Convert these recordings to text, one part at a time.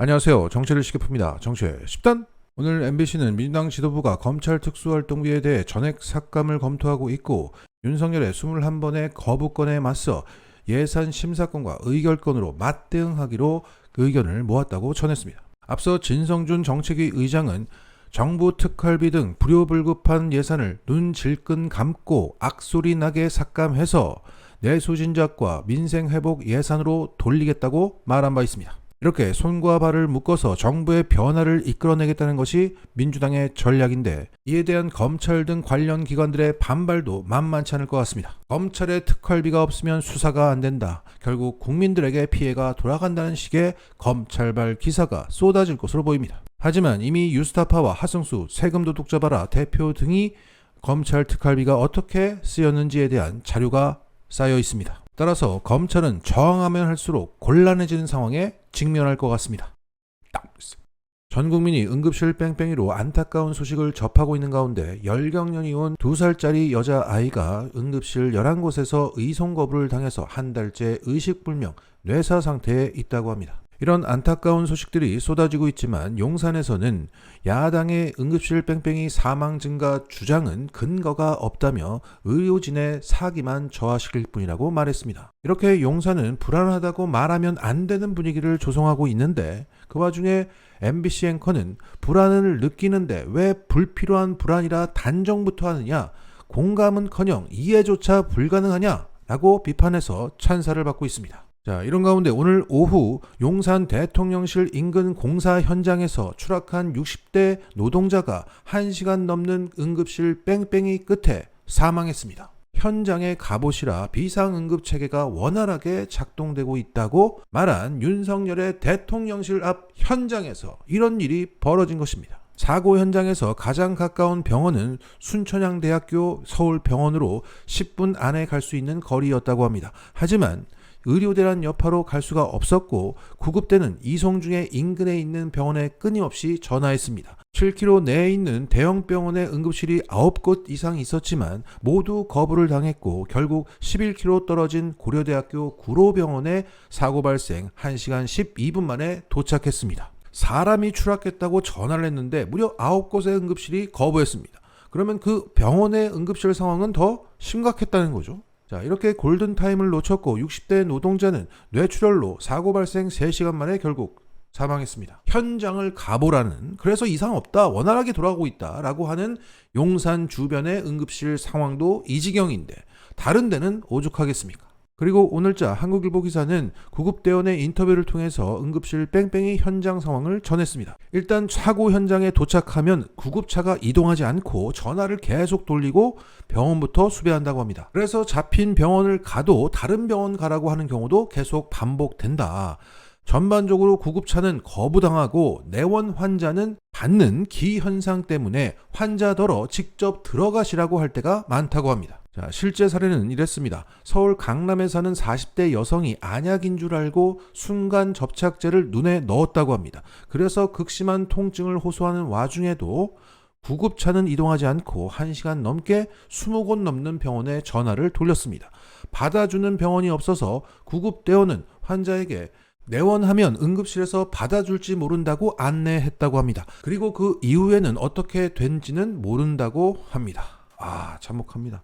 안녕하세요. 정치를 쉽게 풉니다. 정치의 10단. 오늘 MBC는 민주당 지도부가 검찰 특수활동비에 대해 전액 삭감을 검토하고 있고 윤석열의 21번의 거부권에 맞서 예산 심사권과 의결권으로 맞대응하기로 의견을 모았다고 전했습니다. 앞서 진성준 정책위 의장은 정부 특활비 등 불효불급한 예산을 눈 질끈 감고 악소리 나게 삭감해서 내수진작과 민생회복 예산으로 돌리겠다고 말한 바 있습니다. 이렇게 손과 발을 묶어서 정부의 변화를 이끌어내겠다는 것이 민주당의 전략인데 이에 대한 검찰 등 관련 기관들의 반발도 만만치 않을 것 같습니다. 검찰의 특활비가 없으면 수사가 안 된다. 결국 국민들에게 피해가 돌아간다는 식의 검찰발 기사가 쏟아질 것으로 보입니다. 하지만 이미 유스타파와 하승수, 세금도둑 잡아라 대표 등이 검찰 특활비가 어떻게 쓰였는지에 대한 자료가 쌓여 있습니다. 따라서 검찰은 저항하면 할수록 곤란해지는 상황에 직면할 것 같습니다. 전 국민이 응급실 뺑뺑이로 안타까운 소식을 접하고 있는 가운데 열경련이 온 2살짜리 여자아이가 응급실 11곳에서 의송 거부를 당해서 한 달째 의식불명, 뇌사 상태에 있다고 합니다. 이런 안타까운 소식들이 쏟아지고 있지만 용산에서는 야당의 응급실 뺑뺑이 사망 증가 주장은 근거가 없다며 의료진의 사기만 저하시킬 뿐이라고 말했습니다. 이렇게 용산은 불안하다고 말하면 안 되는 분위기를 조성하고 있는데 그 와중에 MBC 앵커는 불안을 느끼는데 왜 불필요한 불안이라 단정부터 하느냐, 공감은커녕 이해조차 불가능하냐 라고 비판해서 찬사를 받고 있습니다. 자, 이런 가운데 오늘 오후 용산 대통령실 인근 공사 현장에서 추락한 60대 노동자가 1시간 넘는 응급실 뺑뺑이 끝에 사망했습니다. 현장에 가보시라 비상응급체계가 원활하게 작동되고 있다고 말한 윤석열의 대통령실 앞 현장에서 이런 일이 벌어진 것입니다. 사고 현장에서 가장 가까운 병원은 순천향대학교 서울병원으로 10분 안에 갈 수 있는 거리였다고 합니다. 하지만 의료대란 여파로 갈 수가 없었고 구급대는 이송 중에 인근에 있는 병원에 끊임없이 전화했습니다. 7km 내에 있는 대형 병원의 응급실이 9곳 이상 있었지만 모두 거부를 당했고 결국 11km 떨어진 고려대학교 구로병원에 사고 발생 1시간 12분 만에 도착했습니다. 사람이 추락했다고 전화를 했는데 무려 9곳의 응급실이 거부했습니다. 그러면 그 병원의 응급실 상황은 더 심각했다는 거죠. 자, 이렇게 골든타임을 놓쳤고 60대 노동자는 뇌출혈로 사고 발생 3시간 만에 결국 사망했습니다. 현장을 가보라는, 그래서 이상 없다, 원활하게 돌아가고 있다 라고 하는 용산 주변의 응급실 상황도 이 지경인데 다른 데는 오죽하겠습니까? 그리고 오늘자 한국일보 기사는 구급대원의 인터뷰를 통해서 응급실 뺑뺑이 현장 상황을 전했습니다. 일단 사고 현장에 도착하면 구급차가 이동하지 않고 전화를 계속 돌리고 병원부터 수배한다고 합니다. 그래서 잡힌 병원을 가도 다른 병원 가라고 하는 경우도 계속 반복된다. 전반적으로 구급차는 거부당하고 내원 환자는 받는 기현상 때문에 환자더러 직접 들어가시라고 할 때가 많다고 합니다. 자, 실제 사례는 이랬습니다. 서울 강남에 사는 40대 여성이 안약인 줄 알고 순간 접착제를 눈에 넣었다고 합니다. 그래서 극심한 통증을 호소하는 와중에도 구급차는 이동하지 않고 1시간 넘게 20곳 넘는 병원에 전화를 돌렸습니다. 받아주는 병원이 없어서 구급대원은 환자에게 내원하면 응급실에서 받아줄지 모른다고 안내했다고 합니다. 그리고 그 이후에는 어떻게 된지는 모른다고 합니다. 참혹합니다.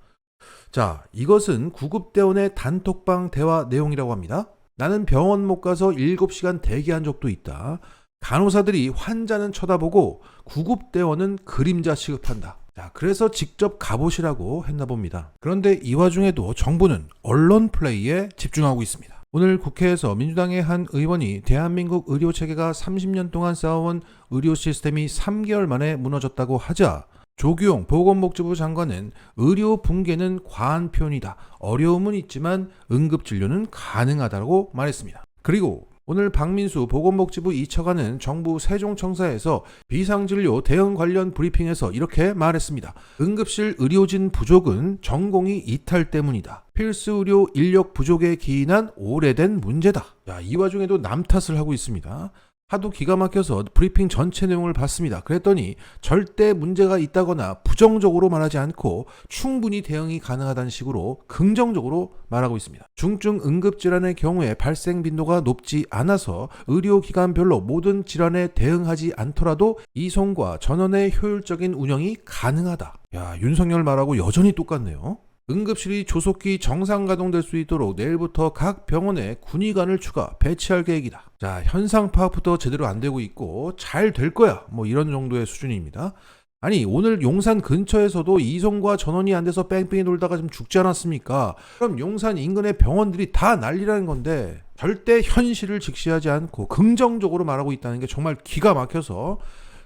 자, 이것은 구급대원의 단톡방 대화 내용이라고 합니다. 나는 병원 못 가서 7시간 대기한 적도 있다. 간호사들이 환자는 쳐다보고 구급대원은 그림자 취급한다. 자, 그래서 직접 가보시라고 했나 봅니다. 그런데 이 와중에도 정부는 언론 플레이에 집중하고 있습니다. 오늘 국회에서 민주당의 한 의원이 대한민국 의료체계가 30년 동안 쌓아온 의료 시스템이 3개월 만에 무너졌다고 하자 조규용 보건복지부 장관은 의료 붕괴는 과한 표현이다. 어려움은 있지만 응급진료는 가능하다고 말했습니다. 그리고 오늘 박민수 보건복지부 2차관은 정부 세종청사에서 비상진료 대응 관련 브리핑에서 이렇게 말했습니다. 응급실 의료진 부족은 전공의 이탈 때문이다. 필수 의료 인력 부족에 기인한 오래된 문제다. 이 와중에도 남 탓을 하고 있습니다. 하도 기가 막혀서 브리핑 전체 내용을 봤습니다. 그랬더니 절대 문제가 있다거나 부정적으로 말하지 않고 충분히 대응이 가능하다는 식으로 긍정적으로 말하고 있습니다. 중증 응급질환의 경우에 발생 빈도가 높지 않아서 의료기관별로 모든 질환에 대응하지 않더라도 이송과 전원의 효율적인 운영이 가능하다. 야, 윤석열 말하고 여전히 똑같네요. 응급실이 조속히 정상 가동될 수 있도록 내일부터 각 병원에 군의관을 추가 배치할 계획이다. 자, 현상 파악부터 제대로 안 되고 있고 잘 될 거야. 뭐 이런 정도의 수준입니다. 아니, 오늘 용산 근처에서도 이송과 전원이 안 돼서 뺑뺑이 돌다가 좀 죽지 않았습니까? 그럼 용산 인근의 병원들이 다 난리라는 건데 절대 현실을 직시하지 않고 긍정적으로 말하고 있다는 게 정말 기가 막혀서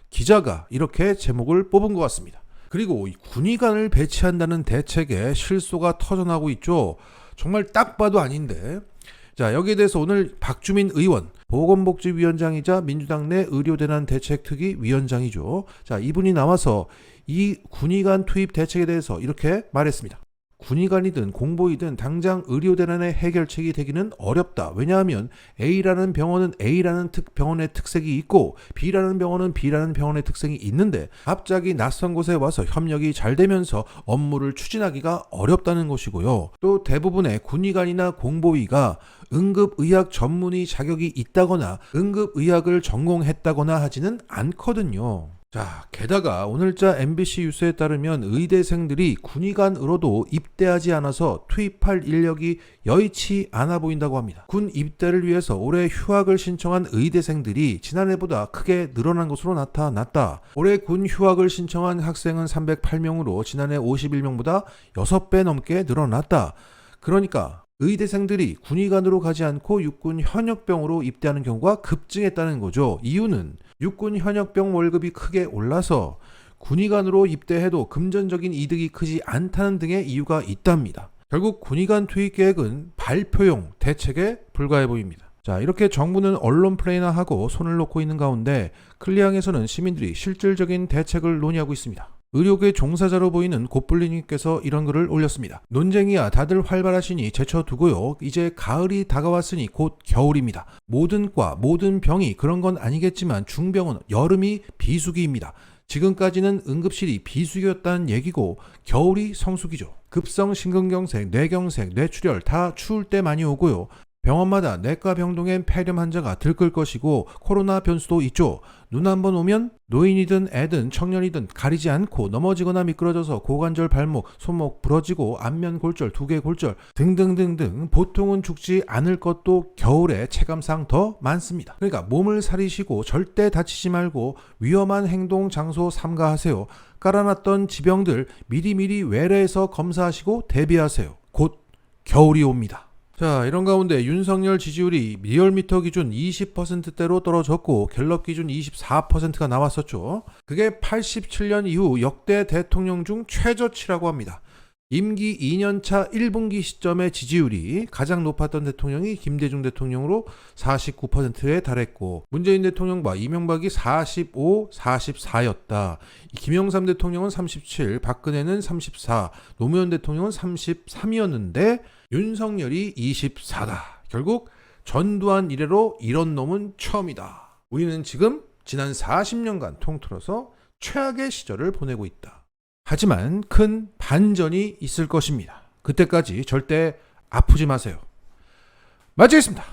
기자가 이렇게 제목을 뽑은 것 같습니다. 그리고 군의관을 배치한다는 대책에 실소가 터져나오고 있죠. 정말 딱 봐도 아닌데. 자, 여기에 대해서 오늘 박주민 의원, 보건복지위원장이자 민주당 내 의료대란 대책특위 위원장이죠. 자, 이분이 나와서 이 군의관 투입 대책에 대해서 이렇게 말했습니다. 군의관이든 공보이든 당장 의료대란의 해결책이 되기는 어렵다. 왜냐하면 A라는 병원은 A라는 병원의 특색이 있고 B라는 병원은 B라는 병원의 특색이 있는데 갑자기 낯선 곳에 와서 협력이 잘 되면서 업무를 추진하기가 어렵다는 것이고요. 또 대부분의 군의관이나 공보위가 응급의학 전문의 자격이 있다거나 응급의학을 전공했다거나 하지는 않거든요. 자, 게다가 오늘자 MBC 뉴스에 따르면 의대생들이 군의관으로도 입대하지 않아서 투입할 인력이 여의치 않아 보인다고 합니다. 군 입대를 위해서 올해 휴학을 신청한 의대생들이 지난해보다 크게 늘어난 것으로 나타났다. 올해 군 휴학을 신청한 학생은 308명으로 지난해 51명보다 6배 넘게 늘어났다. 그러니까 의대생들이 군의관으로 가지 않고 육군 현역병으로 입대하는 경우가 급증했다는 거죠. 이유는 육군 현역병 월급이 크게 올라서 군의관으로 입대해도 금전적인 이득이 크지 않다는 등의 이유가 있답니다. 결국 군의관 투입 계획은 발표용 대책에 불과해 보입니다. 자, 이렇게 정부는 언론 플레이나 하고 손을 놓고 있는 가운데 클리앙에서는 시민들이 실질적인 대책을 논의하고 있습니다. 의료계 종사자로 보이는 곱블리님께서 이런 글을 올렸습니다. 논쟁이야 다들 활발하시니 제쳐두고요. 이제 가을이 다가왔으니 곧 겨울입니다. 모든 과, 모든 병이 그런 건 아니겠지만 중병은 여름이 비수기입니다. 지금까지는 응급실이 비수기였다는 얘기고 겨울이 성수기죠. 급성 심근경색, 뇌경색, 뇌출혈 다 추울 때 많이 오고요. 병원마다 내과 병동엔 폐렴 환자가 들끓 것이고 코로나 변수도 있죠. 눈 한번 오면 노인이든 애든 청년이든 가리지 않고 넘어지거나 미끄러져서 고관절 발목, 손목 부러지고 안면 골절, 두개 골절 등등등등 보통은 죽지 않을 것도 겨울에 체감상 더 많습니다. 그러니까 몸을 사리시고 절대 다치지 말고 위험한 행동 장소 삼가하세요. 깔아놨던 지병들 미리미리 외래에서 검사하시고 대비하세요. 곧 겨울이 옵니다. 자, 이런 가운데 윤석열 지지율이 리얼미터 기준 20%대로 떨어졌고 갤럽 기준 24%가 나왔었죠. 그게 87년 이후 역대 대통령 중 최저치라고 합니다. 임기 2년차 1분기 시점의 지지율이 가장 높았던 대통령이 김대중 대통령으로 49%에 달했고 문재인 대통령과 이명박이 45, 44였다. 김영삼 대통령은 37, 박근혜는 34, 노무현 대통령은 33이었는데 윤석열이 24다. 결국 전두환 이래로 이런 놈은 처음이다. 우리는 지금 지난 40년간 통틀어서 최악의 시절을 보내고 있다. 하지만 큰 반전이 있을 것입니다. 그때까지 절대 아프지 마세요. 마치겠습니다.